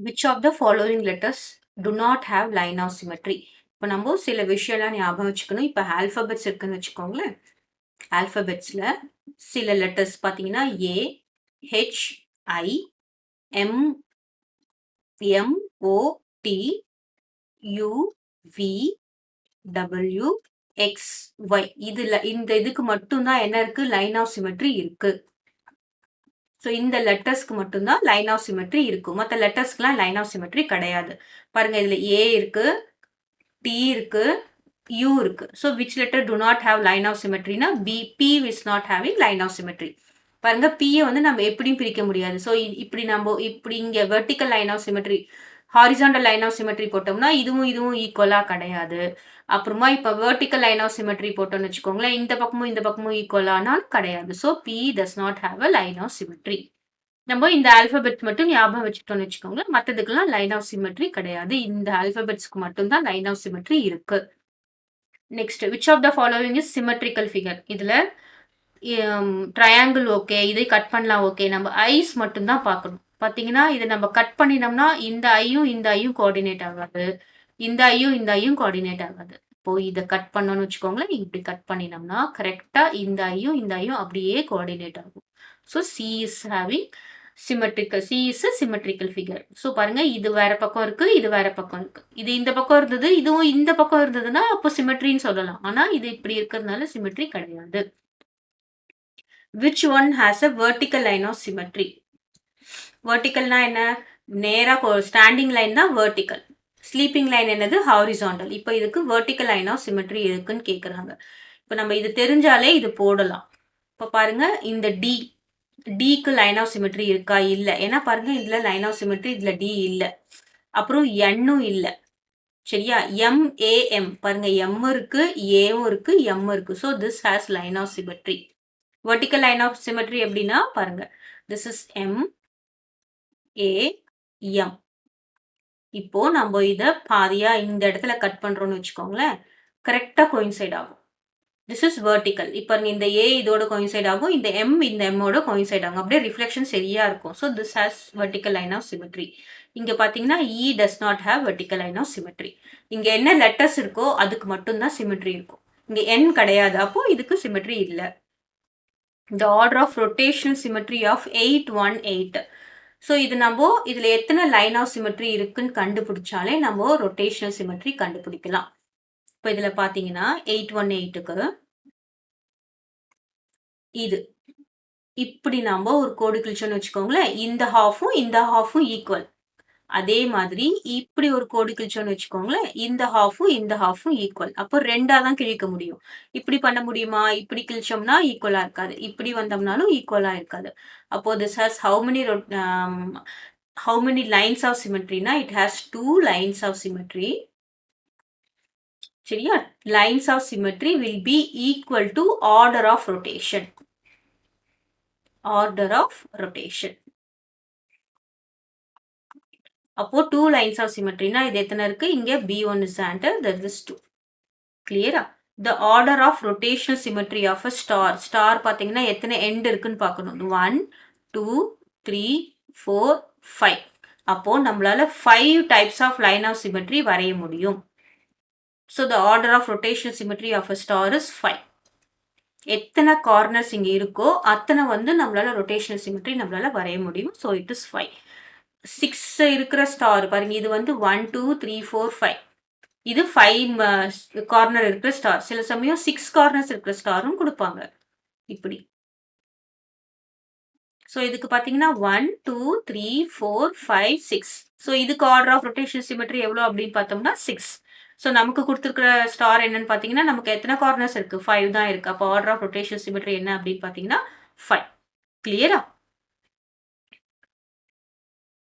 which of the following letters do not have line of symmetry? இப்போ நம்ம சில விஷயம்லாம் ஞாபகம் வச்சுக்கணும். இப்போ ஆல்பபெட்ஸ் இருக்குன்னு வச்சுக்கோங்களேன். ஆல்பபெட்ஸ்ல சில லெட்டர்ஸ் பார்த்தீங்கன்னா A, H, I, M, M, O, T, U, V, W, X, Y. இந்த இதுக்கு மட்டும்தான் என்ன இருக்கு? லைன் ஆஃப் சிமெட்ரி இருக்கு. ஸோ இந்த லெட்டர்ஸ்க்கு மட்டும்தான் லைன் ஆஃப் சிமெட்ரி இருக்கும். மற்ற லெட்டர்ஸ்க்குலாம் லைன் ஆஃப் சிமெட்ரி கிடையாது. பாருங்க இதுல ஏ இருக்கு, டி இருக்கு, யூ இருக்கு. So which letter do not have line of சிமெட்ரினா B is not having line of symmetry. பாருங்க பியை வந்து நம்ம எப்படியும் பிரிக்க முடியாது. ஸோ இப்படி இங்க vertical line of symmetry, horizontal line of symmetry போட்டோம்னா இதுவும் ஈக்குவலா கிடையாது. அப்புறமா இப்ப வெர்டிக்கல் லைன் ஆஃப் சிமெட்ரி போட்டோம்னு வச்சுக்கோங்களேன், இந்த பக்கமும் ஈக்குவலானாலும் கிடையாது. So B does not have a line of symmetry. நம்ம இந்த ஆல்பபெட் மட்டும் ஞாபகம் வச்சுக்கிட்டோம்னு வச்சுக்கோங்க, மற்றதுக்கெல்லாம் லைன் ஆஃப் சிமெட்ரி கிடையாது. இந்த ஆல்பபெட்ஸ்க்கு மட்டும் தான் லைன் ஆஃப் சிமெட்ரி இருக்கு. Next, which of the following is symmetrical figure? இதுல ட்ரையாங்கிள் ஓகே, இதை கட் பண்ணலாம் ஓகே, நம்ம ஐஸ் மட்டும் தான் பார்க்கணும். பாத்தீங்கன்னா இதை நம்ம கட் பண்ணினோம்னா இந்த ஐயும் கோஆர்டினேட் ஆகாது, இந்த ஐயும் கோஆர்டினேட் ஆகாது. இப்போ இதை கட் பண்ணணும்னு வச்சுக்கோங்களேன், இப்படி கட் பண்ணினோம்னா கரெக்டா இந்த ஐயும் அப்படியே கோஆர்டினேட் ஆகும். So C is having symmetrical, C is symmetrical figure. So பாருங்க இது வேற பக்கம் இருக்கு, இது வேற பக்கம் இருக்கு. இது இந்த பக்கம் இருந்தது, இதுவும் இந்த பக்கம் இருந்ததுன்னா அப்போ சிமெட்ரின்னு சொல்லலாம். ஆனா இது இப்படி இருக்கிறதுனால சிமெட்ரி கிடையாது. Which one has a vertical line of symmetry? Verticalனா என்ன? நேரா ஸ்டாண்டிங் லைன் தான் வெர்டிக்கல். ஸ்லீப்பிங் லைன் என்னது? ஹாரிசாண்டல். இப்போ இதுக்கு வெர்டிக்கல் லைன் ஆஃப் சிமெட்ரி இருக்குன்னு கேட்குறாங்க. இப்போ நம்ம இது தெரிஞ்சாலே இது போடலாம். இப்போ பாருங்க இந்த டிக்கு லைன் ஆஃப் சிமெட்ரி இருக்கா? இல்லை. ஏன்னா பாருங்க இதுல லைன் ஆஃப் சிமெட்ரி, இதுல டி இல்லை. அப்புறம் என்னும் இல்லை. சரியா? எம் பாருங்க, எம் இருக்கு, ஏவும் இருக்கு, எம் இருக்கு. So this has line of symmetry. Vertical line of symmetry எப்படின்னா பாருங்க, this is M, A, M. இப்போ நம்ம இத பாதியா இந்த இடத்துல கட் பண்றோம்னு வச்சுக்கோங்களேன், கரெக்டா கோயின்சைட் ஆகும். This is vertical. இப்போ இந்த ஏ இதோட கோயின்சைட் ஆகும், இந்த எம்மோட கோயின்சைட் ஆகும். அப்படியே ரிஃப்ளெக்ஷன் சரியா இருக்கும். So this has vertical line of symmetry. இங்க பாத்தீங்கன்னா E does not have vertical line of symmetry. இங்க என்ன லெட்டர்ஸ் இருக்கோ அதுக்கு மட்டும்தான் சிமெட்ரி இருக்கும். இங்க என் கிடையாது, அப்போ இதுக்கு சிமெட்ரி இல்லை. The order of rotational symmetry of 818. So இது நம்ம இதுல எத்தனை லைன் ஆஃப் சிமெட்ரி இருக்குன்னு கண்டுபிடிச்சாலே நம்ம ரொட்டேஷனல் சிமெட்ரி கண்டுபிடிக்கலாம். இப்போ இதுல பாத்தீங்கன்னா 818க்கு இது இப்படி நம்ம ஒரு கோடு கிழிச்சோன்னு வச்சுக்கோங்களேன், இந்த ஹாஃபும் ஈக்குவல். அதே மாதிரி இப்படி ஒரு கோடு கிழிச்சோன்னு வச்சுக்கோங்களேன், இந்த ஹாஃபும் ஈக்குவல். அப்போ ரெண்டா தான் கிழிக்க முடியும். இப்படி பண்ண முடியுமா? இப்படி கிழிச்சோம்னா ஈக்குவலா இருக்காது, இப்படி வந்தோம்னாலும் ஈக்குவலா இருக்காது. அப்போ this has how many lines of symmetry na? It has 2 lines of symmetry. சரியா? Lines of symmetry will be equal to order of rotation. Order of rotation. அப்போ 2 lines of symmetry na இது எத்தனை இருக்கு? இங்க B1 is center, that is 2. Clear-ஆ? The order of rotational symmetry of a star. Star பாத்தீங்கன்னா எத்தனை end இருக்குன்னு பார்க்கணும். 1, 2, 3, 4, 5. அப்போ நம்மளால 5 types of line of symmetry வரைய முடியும். So the order of rotational symmetry of a star is 5. எத்தனை corners இங்க இருக்கோ அத்தனை வந்து நம்மளால rotational symmetry நம்மளால வரைய முடியும். So it is 5. 6 இருக்கிற ஸ்டார் பாருங்க, இது வந்து 1, 2, 3, 4, 5. இது 5 கார்னர் இருக்கிற ஸ்டார். சில சமயம் 6 கார்னர்ஸ் இருக்கிற ஸ்டாரும் கொடுப்பாங்க இப்படி. ஸோ இதுக்கு பாத்தீங்கன்னா 1, 2, 3, 4, 5, 6. ஸோ இதுக்கு ஆர்டர் ஆஃப் ரொட்டேஷன் சிமெட்ரி எவ்வளோ அப்படின்னு பார்த்தோம்னா 6. ஸோ நமக்கு கொடுத்துருக்கிற ஸ்டார் என்னன்னு பார்த்தீங்கன்னா நமக்கு எத்தனை கார்னர்ஸ் இருக்கு? 5 தான் இருக்கு. அப்போ ஆர்டர் ஆஃப் ரொட்டேஷன் சிமெட்ரி என்ன அப்படின்னு பார்த்தீங்கன்னா 5. கிளியரா?